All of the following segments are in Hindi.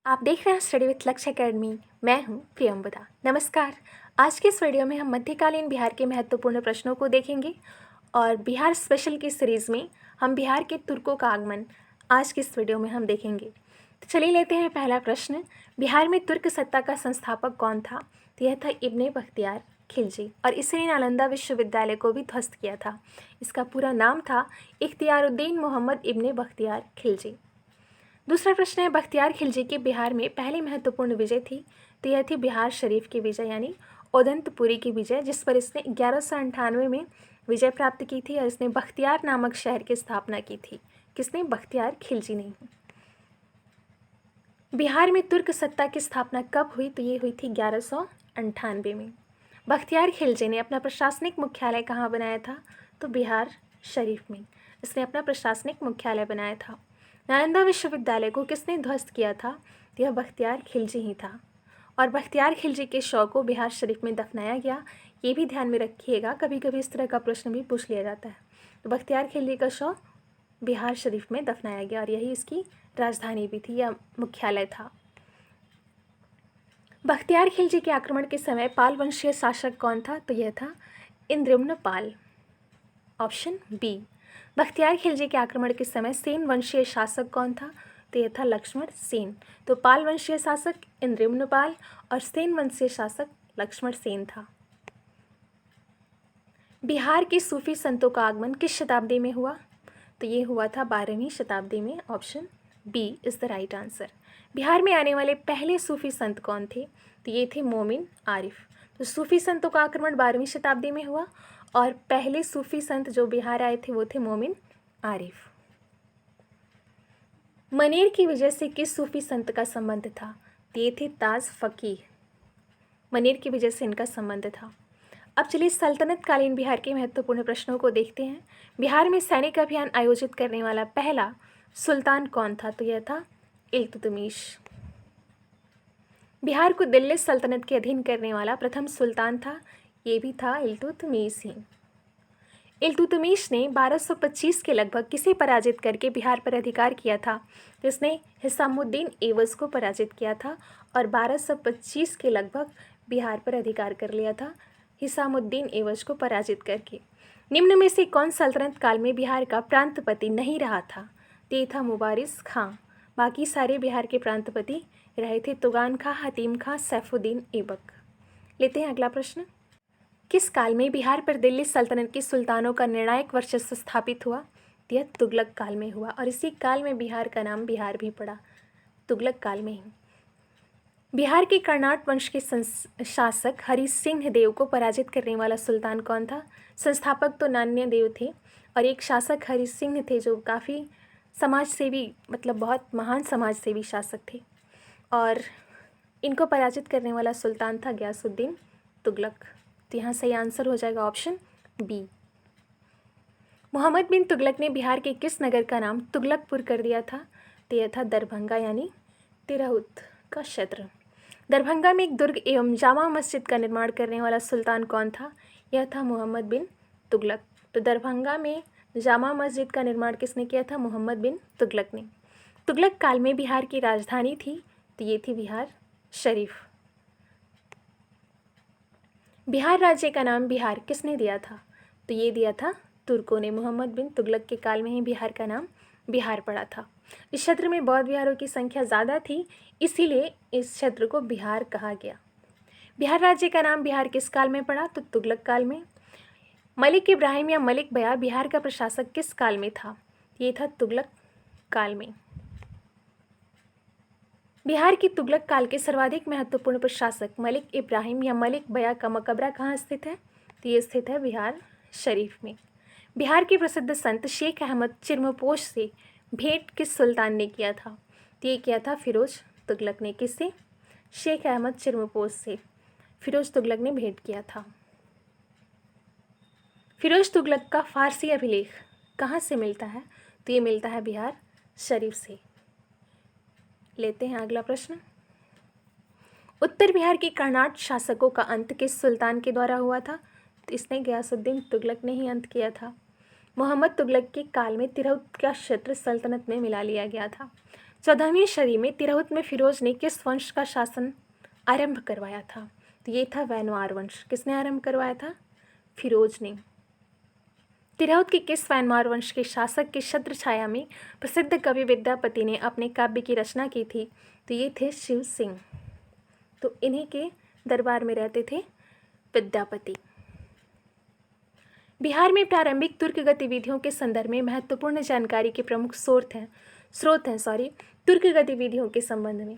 आप देख रहे हैं स्टडी विथ लक्ष्य एकेडमी। मैं हूं प्रियंवदा। नमस्कार। आज के इस वीडियो में हम मध्यकालीन बिहार के महत्वपूर्ण प्रश्नों को देखेंगे और बिहार स्पेशल की सीरीज़ में हम बिहार के तुर्कों का आगमन आज की इस वीडियो में हम देखेंगे। तो चलिए लेते हैं पहला प्रश्न। बिहार में तुर्क सत्ता का संस्थापक कौन था? तो यह था इब्ने बख्तियार खिलजी और इसने नालंदा विश्वविद्यालय को भी ध्वस्त किया था। इसका पूरा नाम था इख्तियारुद्दीन मोहम्मद इब्ने बख्तियार खिलजी। दूसरा प्रश्न है, बख्तियार खिलजी की बिहार में पहली महत्वपूर्ण विजय थी। तो यह थी बिहार शरीफ की विजय यानी ओदंतपुरी की विजय, जिस पर इसने 1198 में विजय प्राप्त की थी और इसने बख्तियार नामक शहर की स्थापना की थी। किसने? बख्तियार खिलजी ने। बिहार में तुर्क सत्ता की स्थापना कब हुई? तो ये हुई थी 1198 में। बख्तियार खिलजी ने अपना प्रशासनिक मुख्यालय कहाँ बनाया था? तो बिहार शरीफ में इसने अपना प्रशासनिक मुख्यालय बनाया था। नालंदा विश्वविद्यालय को किसने ध्वस्त किया था? तो यह बख्तियार खिलजी ही था और बख्तियार खिलजी के शव को बिहार शरीफ में दफनाया गया। ये भी ध्यान में रखिएगा, कभी कभी इस तरह का प्रश्न भी पूछ लिया जाता है। तो बख्तियार खिलजी का शव बिहार शरीफ में दफनाया गया और यही इसकी राजधानी भी थी या मुख्यालय था। बख्तियार खिलजी के आक्रमण के समय पाल वंशीय शासक कौन था? तो यह था इंद्रम्न पाल, ऑप्शन बी। बख्तियार खिलजी के आक्रमण के समय सेन वंशीय शासक कौन था? तो यह था लक्ष्मण सेन। तो पाल वंशीय शासक इंद्रम्न पाल और सेन वंशीय शासक लक्ष्मण सेन था। बिहार के सूफी संतों का आगमन किस शताब्दी में हुआ? तो ये हुआ था 12वीं शताब्दी में, option b is the right answer. Bihar में आने वाले पहले सूफी संत कौन थे? तो ये थे मोमिन आरिफ। तो सूफी संतों का आक्रमण 12वीं शताब्दी में हुआ और पहले सूफी संत जो बिहार आए थे वो थे मोमिन आरिफ। मनेर की विजय से किस सूफी संत का संबंध था? तो ये थे ताज फकीह। मनेर की विजय से इनका संबंध था। अब चलिए सल्तनत कालीन बिहार के महत्वपूर्ण प्रश्नों को देखते हैं। बिहार में सैनिक अभियान आयोजित करने वाला पहला सुल्तान कौन था? तो यह था इल्तुतमिश। बिहार को दिल्ली सल्तनत के अधीन करने वाला प्रथम सुल्तान था, ये भी था इल्तुतमिश ही। इल्तुतमिश ने 1225 के लगभग किसे पराजित करके बिहार पर अधिकार किया था? तो इसने हिसामुद्दीन एवज को पराजित किया था और 1225 के लगभग बिहार पर अधिकार कर लिया था हिसामुद्दीन एवज को पराजित करके। निम्न में से कौन सल्तनत काल में बिहार का प्रांतपति नहीं रहा था? ये था मुबारिज़ खां। बाकी सारे बिहार के प्रांतपति रहे थे तुगान खां, हतीम खां, सैफुद्दीन ऐबक। लेते हैं अगला प्रश्न। किस काल में बिहार पर दिल्ली सल्तनत के सुल्तानों का निर्णायक वर्चस्व स्थापित हुआ? यह तुगलक काल में हुआ और इसी काल में बिहार का नाम बिहार भी पड़ा, तुगलक काल में ही। बिहार के कर्नाट वंश के शासक हरि सिंह देव को पराजित करने वाला सुल्तान कौन था? संस्थापक तो नान्य देव थे और एक शासक हरि सिंह थे जो काफ़ी समाज सेवी, मतलब बहुत महान समाज सेवी शासक थे और इनको पराजित करने वाला सुल्तान था गयासुद्दीन तुगलक। तो यहाँ सही आंसर हो जाएगा ऑप्शन बी। मोहम्मद बिन तुगलक ने बिहार के किस नगर का नाम तुगलकपुर कर दिया था? तो यह था दरभंगा यानी तिरहुत का क्षेत्र। दरभंगा में एक दुर्ग एवं जामा मस्जिद का निर्माण करने वाला सुल्तान कौन था? यह था मोहम्मद बिन तुगलक। तो दरभंगा में जामा मस्जिद का निर्माण किसने किया था? मोहम्मद बिन तुगलक ने। तुगलक काल में बिहार की राजधानी थी, तो ये थी बिहार शरीफ। बिहार राज्य का नाम बिहार किसने दिया था? तो ये दिया था तुर्कों ने। मोहम्मद बिन तुगलक के काल में ही बिहार का नाम बिहार पड़ा था। इस क्षेत्र में बौद्ध विहारों की संख्या ज़्यादा थी, इसीलिए इस क्षेत्र को बिहार कहा गया। बिहार राज्य का नाम बिहार किस काल में पड़ा? तो तुगलक काल में। मलिक इब्राहिम या मलिक बया बिहार का प्रशासक किस काल में था? ये था तुगलक काल में। बिहार की तुगलक काल के सर्वाधिक महत्वपूर्ण प्रशासक मलिक इब्राहिम या मलिक बया का मकबरा कहाँ स्थित है? तो ये स्थित है बिहार शरीफ में। बिहार के प्रसिद्ध संत शेख अहमद चिरमपोश से भेंट किस सुल्तान ने किया था? तो ये किया था फिरोज तुगलक ने। किससे? शेख अहमद चिरमपोश से फिरोज तुगलक ने भेंट किया था। फिरोज तुगलक का फारसी अभिलेख कहाँ से मिलता है? तो ये मिलता है बिहार शरीफ से। लेते हैं अगला प्रश्न। उत्तर बिहार के कर्नाट शासकों का अंत किस सुल्तान के द्वारा हुआ था? तो इसने गयासुद्दीन तुगलक ने ही अंत किया था। मोहम्मद तुगलक के काल में तिरहुत का क्षेत्र सल्तनत में मिला लिया गया था। 14वीं सदी में तिरहुत में फिरोज ने किस वंश का शासन आरंभ करवाया था? तो ये था वैनवार वंश। किसने आरंभ करवाया था? फिरोज ने। तिरहुत के किस वैनवार वंश के शासक की छत्र छाया में प्रसिद्ध कवि विद्यापति ने अपने काव्य की रचना की थी? तो ये थे शिव सिंह। तो इन्हीं के दरबार में रहते थे विद्यापति। बिहार में प्रारंभिक तुर्क गतिविधियों के संदर्भ में महत्वपूर्ण जानकारी के प्रमुख स्रोत हैं तुर्क गतिविधियों के संबंध में।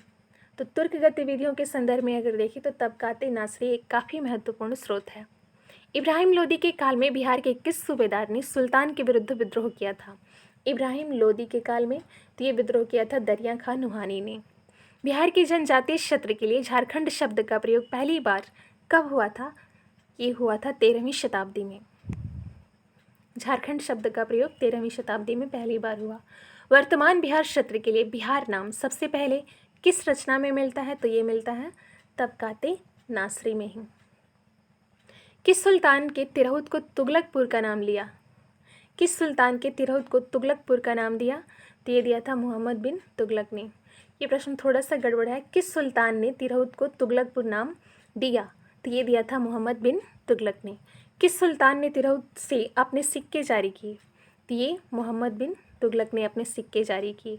तो तुर्क गतिविधियों के संदर्भ में अगर देखें तो तबकाते नासरी एक काफ़ी महत्वपूर्ण स्रोत है। इब्राहिम लोदी के काल में बिहार के किस सूबेदार ने सुल्तान के विरुद्ध विद्रोह किया था? इब्राहिम लोदी के काल में तो ये विद्रोह किया था दरिया खां नुहानी ने। बिहार के जनजातीय क्षेत्र के लिए झारखंड शब्द का प्रयोग पहली बार कब हुआ था? ये हुआ था 13वीं शताब्दी में। झारखंड शब्द का प्रयोग 13वीं शताब्दी में पहली बार हुआ। वर्तमान बिहार क्षेत्र के लिए बिहार नाम सबसे पहले किस रचना में मिलता है? तो ये मिलता है तबकाते नासरी में ही। किस सुल्तान के तिरहुत को तुगलकपुर का नाम लिया? किस सुल्तान के तिरहुत को तुगलकपुर का नाम दिया? तो ये दिया था मोहम्मद बिन तुगलक ने। ये प्रश्न थोड़ा सा गड़बड़ है। किस सुल्तान ने तिरहुत को तुगलकपुर नाम दिया? तो ये दिया था मोहम्मद बिन तुगलक ने। किस सुल्तान ने तिरहुत से अपने सिक्के जारी किए? तो ये मोहम्मद बिन तुगलक ने अपने सिक्के जारी किए।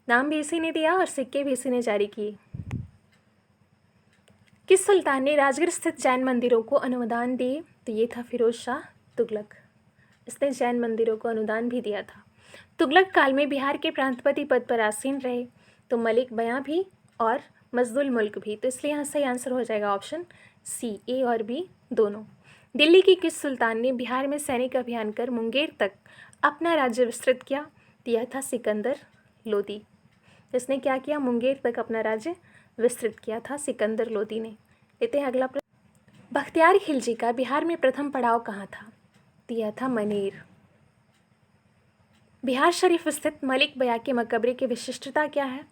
नाम भी इसी ने दिया और सिक्के भी इसी ने जारी किए। किस सुल्तान ने राजगीर स्थित जैन मंदिरों को अनुदान दिए? तो ये था फिरोज शाह तुगलक। इसने जैन मंदिरों को अनुदान भी दिया था। तुगलक काल में बिहार के प्रांतपति पद पर आसीन रहे तो मलिक बयां भी और मजदुल मुल्क भी। तो इसलिए यहाँ सही आंसर हो जाएगा ऑप्शन सी, ए और बी दोनों। दिल्ली की किस सुल्तान ने बिहार में सैनिक अभियान कर मुंगेर तक अपना राज्य विस्तृत किया? यह था सिकंदर लोदी। इसने क्या किया? मुंगेर तक अपना राज्य विस्तृत किया था सिकंदर लोदी ने। लेते हैं अगला प्रश्न। बख्तियार खिलजी का बिहार में प्रथम पड़ाव कहाँ था? यह था मनेर। बिहार शरीफ स्थित मलिक बया के मकबरे की विशिष्टता क्या है?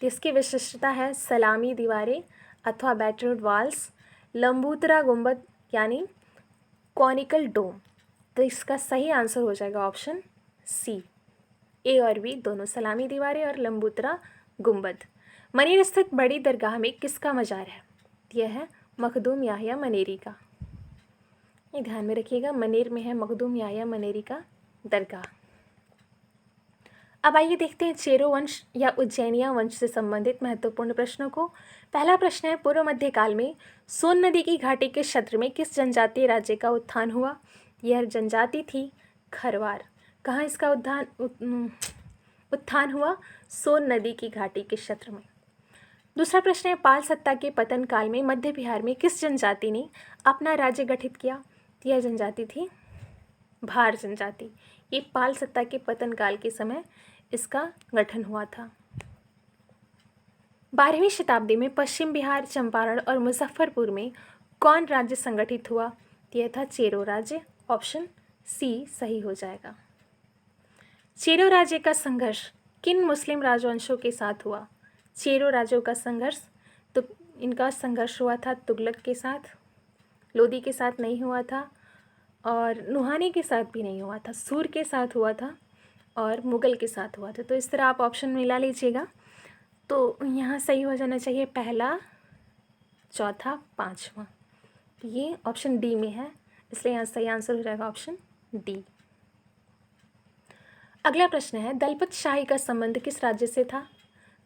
तो इसकी विशिष्टता है सलामी दीवारें अथवा बैटर्ड वॉल्स, लंबूतरा गुंबद यानी कॉनिकल डोम। तो इसका सही आंसर हो जाएगा ऑप्शन सी, ए और बी दोनों, सलामी दीवारें और लंबूतरा गुंबद। मनेर स्थित बड़ी दरगाह में किसका मजार है? यह है मखदूम याहिया मनेरी का। ये ध्यान में रखिएगा, मनेर में है मखदूम याहिया मनेरी का दरगाह। अब आइए देखते हैं चेरो वंश या उज्जैनिया वंश से संबंधित महत्वपूर्ण प्रश्नों को। पहला प्रश्न है, पूर्व मध्यकाल में सोन नदी की घाटी के क्षेत्र में किस जनजातीय राज्य का उत्थान हुआ? यह जनजाति थी खरवार। कहाँ इसका उत्थान हुआ? सोन नदी की घाटी के क्षेत्र में। दूसरा प्रश्न है, पाल सत्ता के पतन काल में मध्य बिहार में किस जनजाति ने अपना राज्य गठित किया? यह जनजाति थी भार जनजाति। ये पाल सत्ता के पतन काल के समय इसका गठन हुआ था। 12वीं शताब्दी में पश्चिम बिहार, चंपारण और मुजफ्फरपुर में कौन राज्य संगठित हुआ? यह था चेरो राज्य। ऑप्शन सी सही हो जाएगा। चेरो राज्य का संघर्ष किन मुस्लिम राजवंशों के साथ हुआ? चेरो राज्यों का संघर्ष, तो इनका संघर्ष हुआ था तुगलक के साथ, लोदी के साथ नहीं हुआ था और नुहानी के साथ भी नहीं हुआ था, सूर के साथ हुआ था और मुग़ल के साथ हुआ था। तो इस तरह आप ऑप्शन मिला लीजिएगा। तो यहाँ सही हो जाना चाहिए पहला, चौथा, पाँचवा। तो ये ऑप्शन डी में है, इसलिए यहाँ सही आंसर हो जाएगा ऑप्शन डी। अगला प्रश्न है, दलपत शाही का संबंध किस राज्य से था?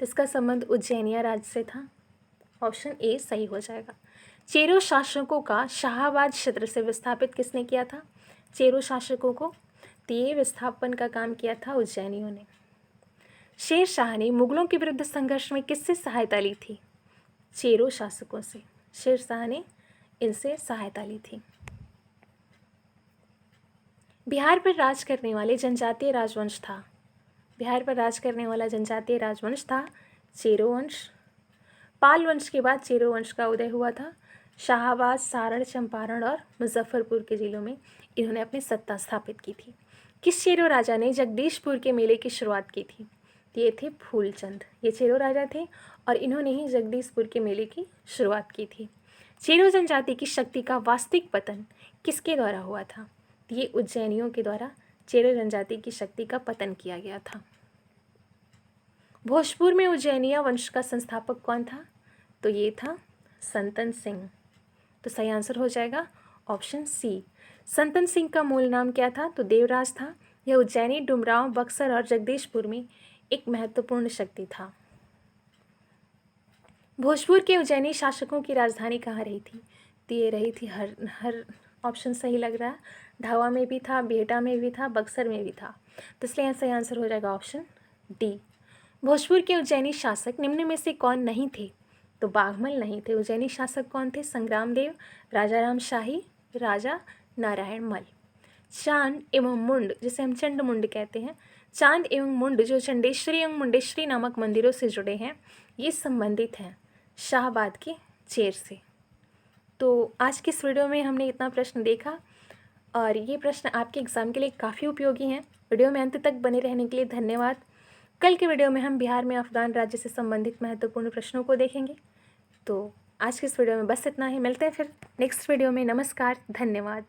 तो इसका संबंध उज्जैनिया राज्य से था। ऑप्शन ए सही हो जाएगा। चेरो शासकों का शाहाबाद क्षेत्र से विस्थापित किसने किया था? चेरो शासकों को ये विस्थापन का काम किया था उज्जैनियों ने। शेर शाह ने मुगलों के विरुद्ध संघर्ष में किससे सहायता ली थी? चेरो शासकों से। शेर शाह ने इनसे सहायता ली थी। बिहार पर राज करने वाले जनजातीय राजवंश था। बिहार पर राज करने वाला जनजातीय राजवंश था चेरो वंश। पाल वंश के बाद चेरो वंश का उदय हुआ था। शाहाबाद, सारण, चंपारण और मुजफ्फरपुर के जिलों में इन्होंने अपनी सत्ता स्थापित की थी। किस चेरो राजा ने जगदीशपुर के मेले की शुरुआत की थी? ये थे फूलचंद। ये चेरो राजा थे और इन्होंने ही जगदीशपुर के मेले की शुरुआत की थी। चेरो जनजाति की शक्ति का वास्तविक पतन किसके द्वारा हुआ था? ये उज्जैनियों के द्वारा चेरो जनजाति की शक्ति का पतन किया गया था। भोजपुर में उज्जैनिया वंश का संस्थापक कौन था? तो ये था संतन सिंह। तो सही आंसर हो जाएगा ऑप्शन सी। संतन सिंह का मूल नाम क्या था? तो देवराज था। यह उज्जैनी, डुमरांव, बक्सर और जगदीशपुर में एक महत्वपूर्ण शक्ति था। भोजपुर के उज्जैनी शासकों की राजधानी कहाँ रही थी? तो ये रही थी हर ऑप्शन सही लग रहा है। ढावा में भी था, बिहटा में भी था, बक्सर में भी था। तो इसलिए सही आंसर हो जाएगा ऑप्शन डी। भोजपुर के उज्जैनी शासक निम्न में से कौन नहीं थे? तो बाघमल नहीं थे। उज्जैनी शासक कौन थे? संग्राम देव, राजा राम शाही, राजा नारायण मल। चांद एवं मुंड, जिसे हम चंड मुंड कहते हैं, चांद एवं मुंड जो चंडेश्वरी एवं मुंडेश्वरी नामक मंदिरों से जुड़े हैं, ये संबंधित हैं शाहबाद के चेर से। तो आज की इस वीडियो में हमने इतना प्रश्न देखा और ये प्रश्न आपके एग्ज़ाम के लिए काफ़ी उपयोगी हैं। वीडियो में अंत तक बने रहने के लिए धन्यवाद। कल के वीडियो में हम बिहार में अफगान राज्य से संबंधित महत्वपूर्ण प्रश्नों को देखेंगे। तो आज की इस वीडियो में बस इतना ही। मिलते हैं फिर नेक्स्ट वीडियो में। नमस्कार, धन्यवाद।